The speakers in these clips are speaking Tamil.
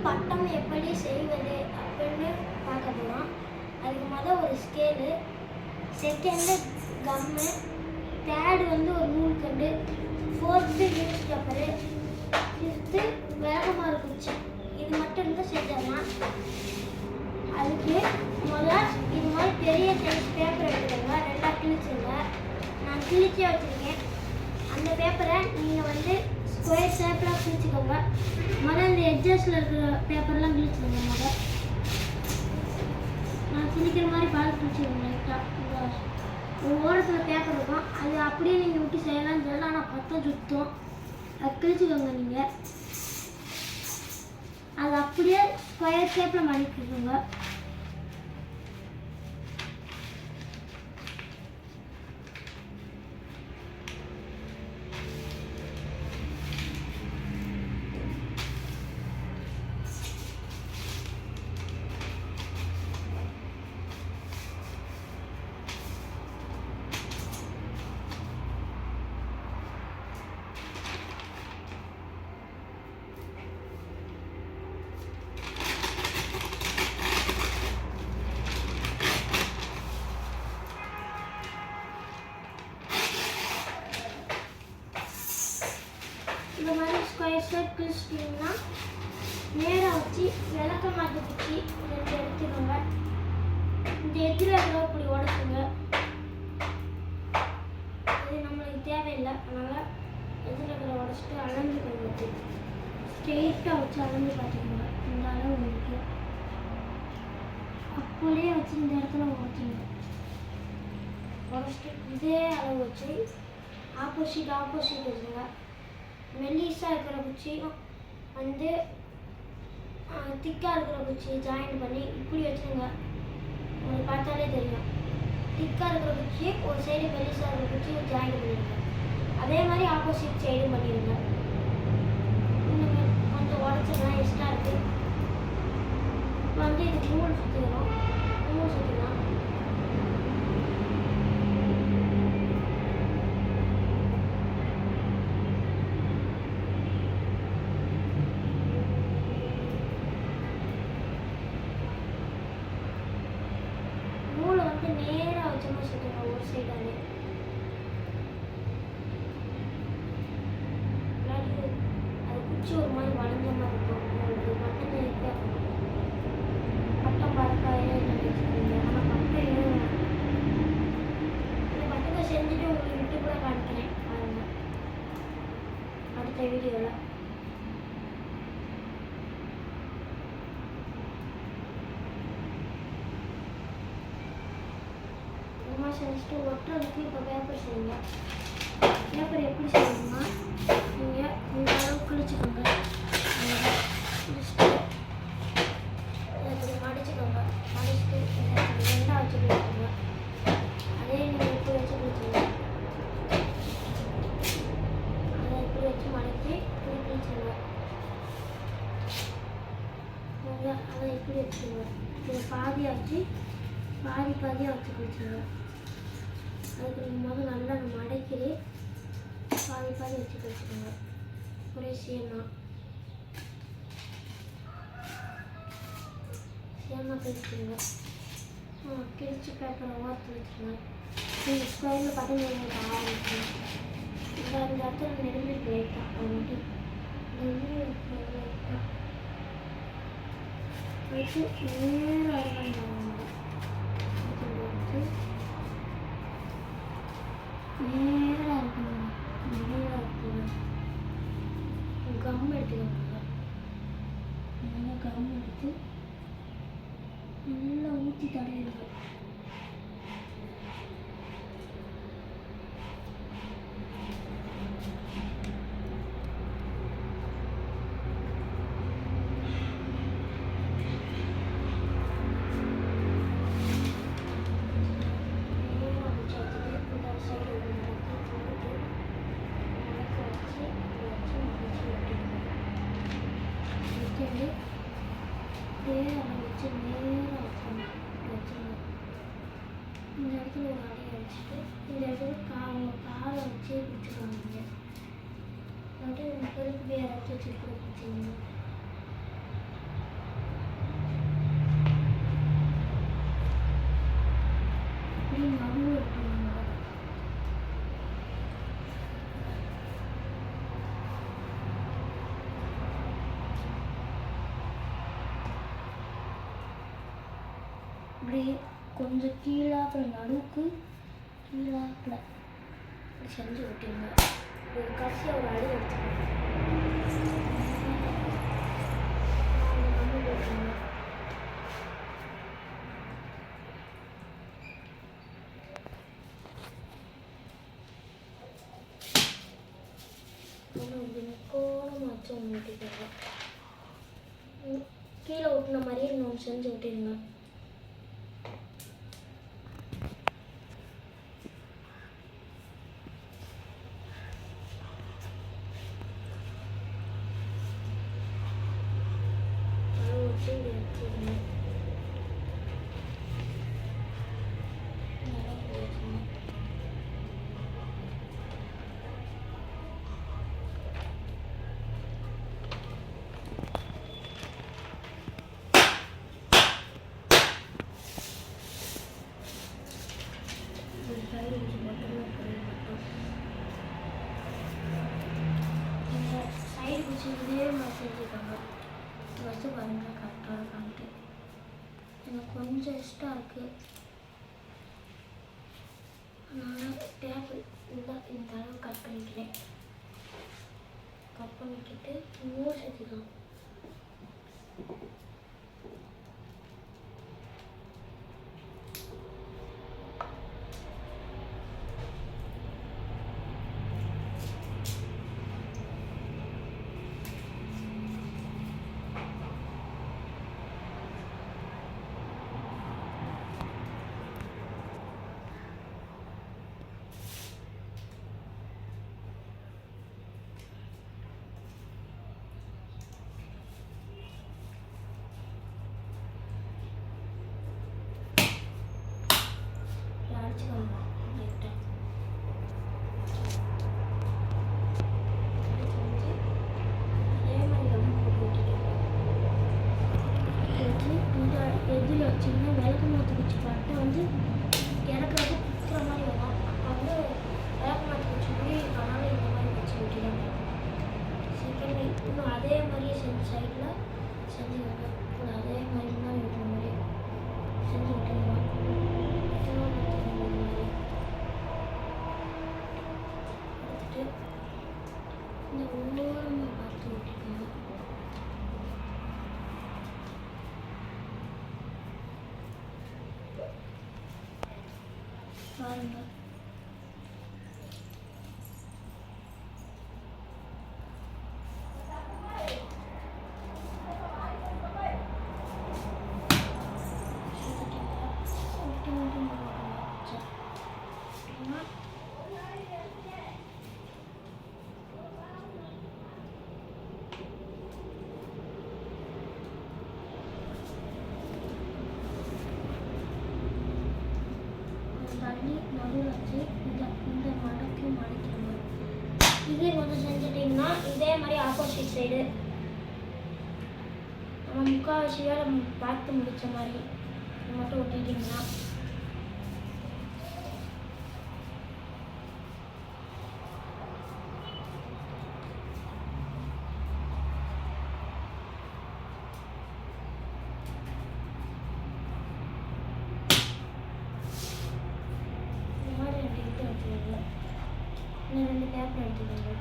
பட்டம் எப்படி செய்வது அப்படின்னு பார்க்க போகிறோம். அதுக்கு முதல் ஒரு ஸ்கேலு, செகண்டு கம்மு, தேர்டு ஒரு நூல்கண்டு, ஃபோர்த்து நியூஸ் பேப்பரு, ஃபிஃப்த்து வேகமாக குச்சி. இது மட்டும் இருந்தால் செஞ்சிடலாம். அதுக்கு முதல் இது மாதிரி பெரிய சைஸ் பேப்பர் எடுத்துக்கோங்க. ரெண்டாக கிழிச்சுங்க. நான் கிழிச்சே வச்சுருக்கேன். அந்த பேப்பரை நீங்கள் ஸ்கொயர் ஷேப்பில் கிழிச்சிக்கோங்க. முதல்ல இந்த எட்ஜஸில் இருக்கிற பேப்பர்லாம் கிழிச்சிக்கோங்க. நான் கிழிக்கிற மாதிரி பார்த்து கிழிச்சிக்கோங்க. லைட்டாக ஒரு ஓரத்தில் பேப்பர் இருக்கும். அது அப்படியே நீங்கள் விட்டு செய்யலாம்னு சொல்லலாம். ஆனால் பத்தம் சுத்தம். அது கிழிச்சிக்கோங்க. நீங்கள் அது அப்படியே ஸ்கொயர் ஷேப்பில் மடிக்கிக்கோங்க. இந்த மாதிரி ஸ்கொயர் ஷேப் கிழிச்சிட்டிங்கன்னா நேராக வச்சு விளக்க மாட்டு குச்சி 2 எடுத்துக்கோங்க. இந்த எதில் இருக்கிற இப்படி உடச்சுங்க. இது நம்மளுக்கு தேவையில்லை. அதனால் எதில் இருக்கிற உடச்சிட்டு அளந்துக்கோங்க. ஸ்ட்ரெயிட்டாக வச்சு அளந்து பார்த்துக்கோங்க. இந்த அளவு உங்களுக்கு அப்படியே வச்சு இந்த இடத்துல உடச்சுங்க. உடச்சிட்டு இதே அளவு வச்சு ஆப்போசிட் வச்சுங்க. மெல்லிஸாக இருக்கிற குச்சியும் திக்காக இருக்கிற குச்சி ஜாயின் பண்ணி இப்படி வச்சுருங்க. உங்களுக்கு பார்த்தாலே தெரியும். திக்காக இருக்கிற குச்சி ஒரு சைடு மெல்லிஸாக இருக்கிற குச்சி ஜாயின் பண்ணிடுங்க. அதே மாதிரி ஆப்போசிட் சைடும் பண்ணிடுங்க. கொஞ்சம் உடச்சிடலாம். எக்ஸ்ட்ரா இருக்குது. இப்போ இதுக்கு நூல் சுற்றிக்கிறோம். நூல் சுற்றிக்கலாம். நேராக வச்சோம்னா சுற்றுங்க. ஒரு சைடாலே அது குச்சி ஒரு மாதிரி வளைஞ்ச மாதிரி இருக்கும். உங்களுக்கு பட்டம் பறக்காயே நினைச்சுக்கோங்க. ஆனால் பட்டத்தை செஞ்சுட்டு உங்களுக்கு விட்டு கூட காமிக்கிறேன் பாருங்கள் அடுத்த வீடியோவில். செஞ்சுட்டு ஒட்டுறதுக்கு இப்போ பேப்பர் செய்யுங்க. பேப்பர் எப்படி செய்யணும்னா நீங்கள் இந்த அளவு கிழிச்சிக்கோங்க. கிழிச்சிட்டு இப்படி மடிச்சுக்கோங்க. மடிச்சுட்டு 2ஆக வச்சு கிழிச்சிக்கோங்க. அதே நீங்கள் இப்படி வச்சு கிழிச்சிங்க. அதை இப்படி வச்சு மடித்து இப்படி கிழிச்சிங்க. அதை இப்படி வச்சுக்கோங்க. இதை பாதியாக வச்சு பாதியாக வச்சு கிழிச்சிங்க. அதுக்கு நீங்கள் நல்லா மடக்கிட்டு பாதி வச்சு கிழிச்சிக்கோங்க. ஒரே சேமாக கிழிச்சிடுங்க. கிழிச்சி பேப்பரை ஓரத்து வச்சுருங்க. நீங்கள் ஸ்கொயரில் பார்த்தீங்கன்னா ஆரம்பிக்கணும். இந்த இடத்துல நெருங்கி லைட்டாக அவங்கள்ட்ட வச்சு நேராக நேராக இருக்கணும். நேராக இருக்கணும். கம் எடுத்துக்கோங்க. நல்லா கம் எடுத்து நல்லா ஊற்றி தடையிடுங்க. வச்சு நேராக வச்சுருங்க. இந்த இடத்துல ஒரு அடையை வச்சுட்டு இந்த இடத்துல காலை வச்சு பிடிச்சிக்கோங்க. இல்லாட்டி உங்கள் கருப்பு யாராச்சும் வச்சு கூட பிடிச்சிங்க. இப்படி கொஞ்சம் கீழாப்பில் நடுவுக்கு கீழாப்பில் இப்படி செஞ்சு விட்டுருங்க. ஒரு கடைசியாக ஒரு அடி எடுத்துக்கோங்க. கோணமாக வச்சு ஒன்று விட்டுக்கோங்க. கீழே ஒட்டின மாதிரியே இன்னொன்று செஞ்சு விட்டுருங்க. சைடு பிடிச்சி இதே மாதிரி செஞ்சுக்கோங்க. வச்சு பாருங்க கரெக்டாக இருக்கான்ட்டு. எனக்கு கொஞ்சம் எக்ஸ்ட்ரா இருக்குது. அதனால் டேபிள் இந்த அளவு கட் பண்ணிக்கிறேன். கட் பண்ணிக்கிட்டு இன்னும் சேர்த்துக்கலாம். எதில் வச்சிங்கன்னா விளக்கு மாற்று குச்சி பாட்டு வந்து இறக்குறப்ப குத்துற மாதிரி வரும். அப்போ வந்து விளக்கு மாற்று குச்சி போய் அதனால் இந்த மாதிரி வச்சு விட்டுறாங்க. செகண்ட் இன்னும் அதே மாதிரியே செஞ்சு சைடில் செஞ்சு வைக்க அதே மாதிரி முன்னாடி வைக்கிற மாதிரி செஞ்சு விட்டுருங்க. எடுத்துட்டு இந்த ஓரமாக பார்த்து விட்டுக்கோங்க. பாருங்க தண்ணி நடுவில் வச்சு இந்த மடக்கி மடக்கிடுங்க. இதே கொஞ்சம் செஞ்சிட்டிங்கன்னா இதே மாதிரி ஆப்போசிட் சைடு நம்ம முக்கால்வாசி வேலை பார்த்து முடித்த மாதிரி மட்டும் ஒட்டிட்டிங்கன்னா இன்னும் 2 பேப்பர் எடுத்துக்கோங்க.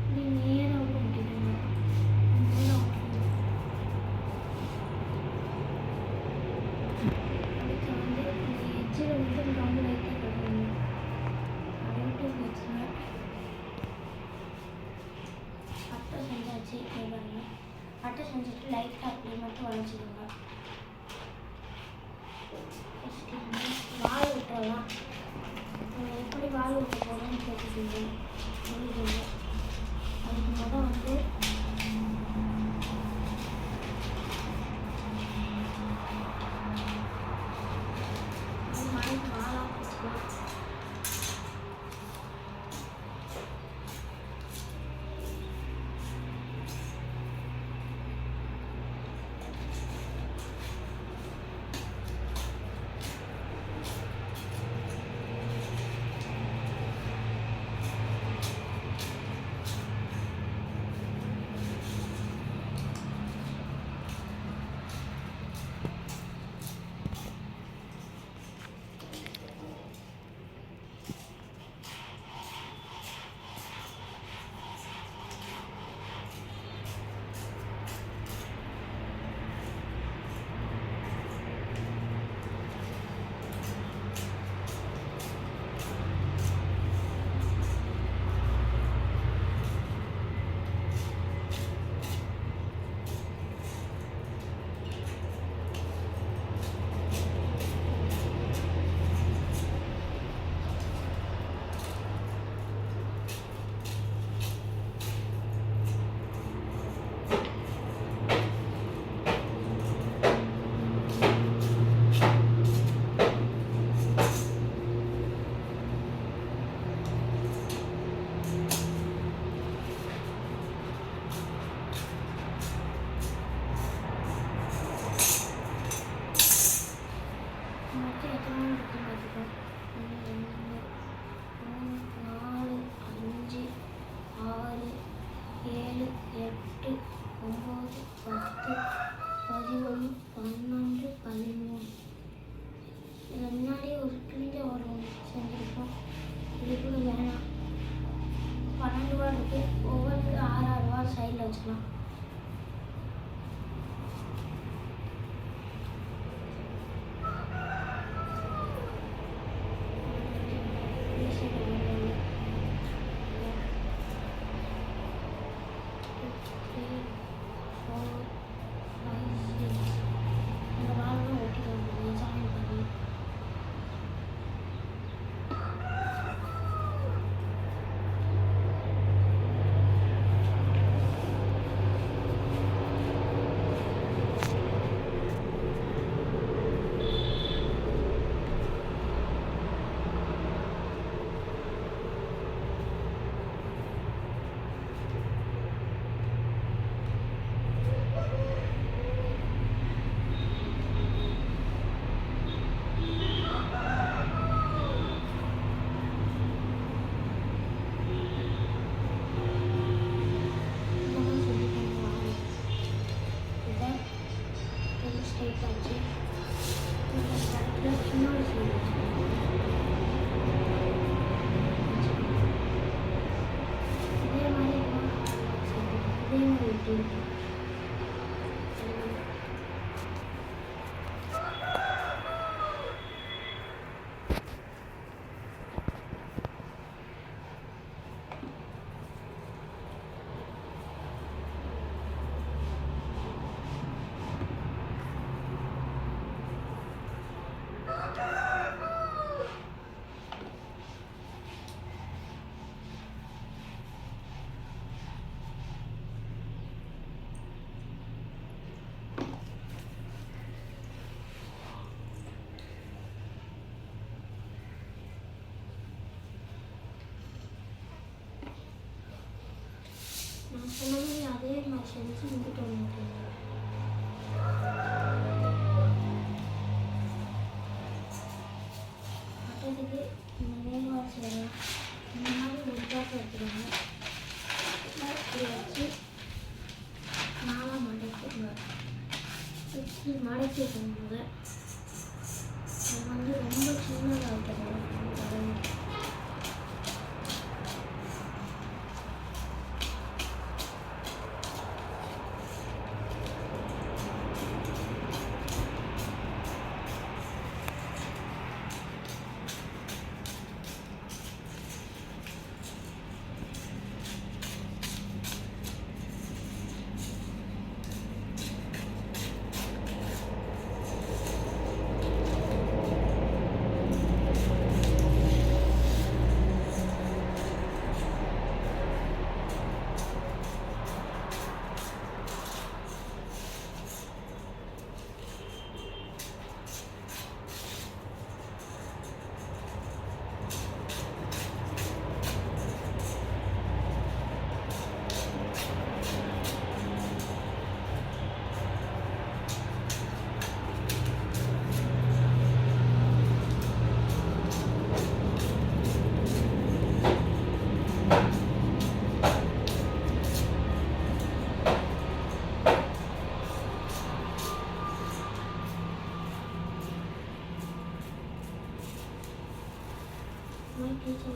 இப்படி நேராக ஒட்டிடுங்க. நேராக ஒட்டிடுங்க. அதுக்கு வந்து இந்த எட்ஜில் வந்து ரொம்ப லைட்டாக கட்டுங்க. அப்படின்ட்டு வச்சுங்க. பட்டை செஞ்சாச்சு. பாருங்க பட்டை செஞ்சுட்டு லைட்டாக அப்படி மட்டும் வளைச்சிடுங்க. வால் விட்டுறலாம். எப்படி வால் விட்டு போகணும்னு கேட்டுக்கீங்க. அதுக்கு முதல் வந்து மழைக்கு வாழாக வச்சுக்கலாம். 12 வால் இருக்குது. ஒவ்வொன்றுக்கு 6 வால் சைடில் வச்சுக்கலாம். நான் சொன்ன மாதிரி அதே மாதிரி செஞ்சு இங்கிட்ட வந்துட்டேன். அடுத்ததுக்கு இந்த நேர்வாள் செய்யலாம். இந்த மாதிரி ஒரு பாட்டு எடுத்துக்கோங்க. இப்படி வச்சு நாளாக மடக்கி வைக்கும்போது அது வந்து ரொம்ப சின்னதாக வைக்கணும்.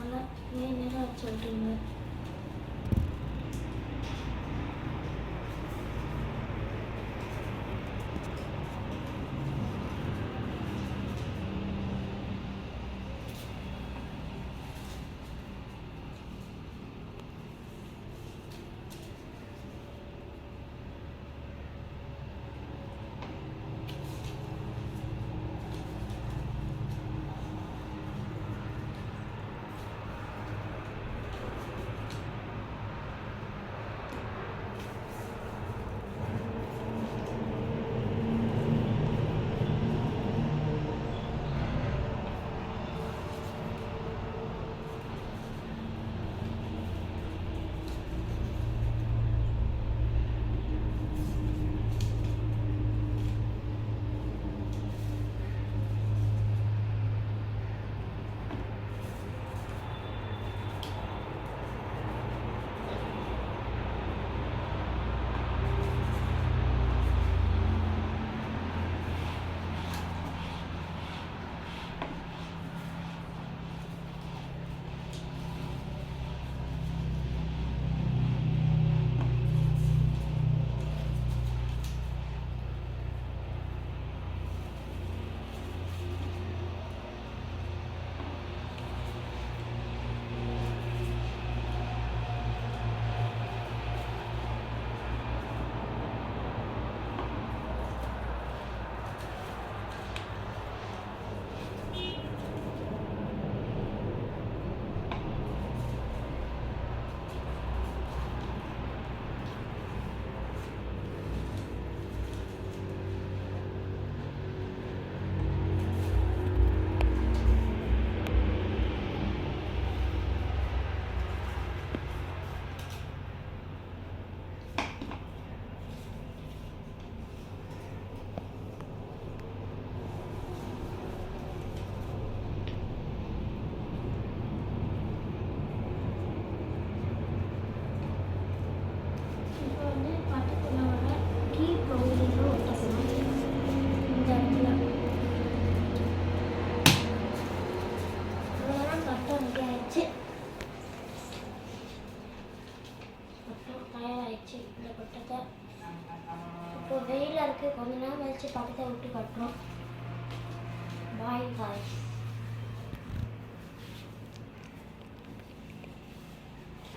நல்லா நேராக வச்சு விட்டுருங்க. கட்டியாச்சு இந்த பட்டத்தை. இப்போ வெயிலாக இருக்குது, கொஞ்ச நேரம் கழிச்சு பட்டத்தை விட்டு கட்டுறோம். பாய் பாய்.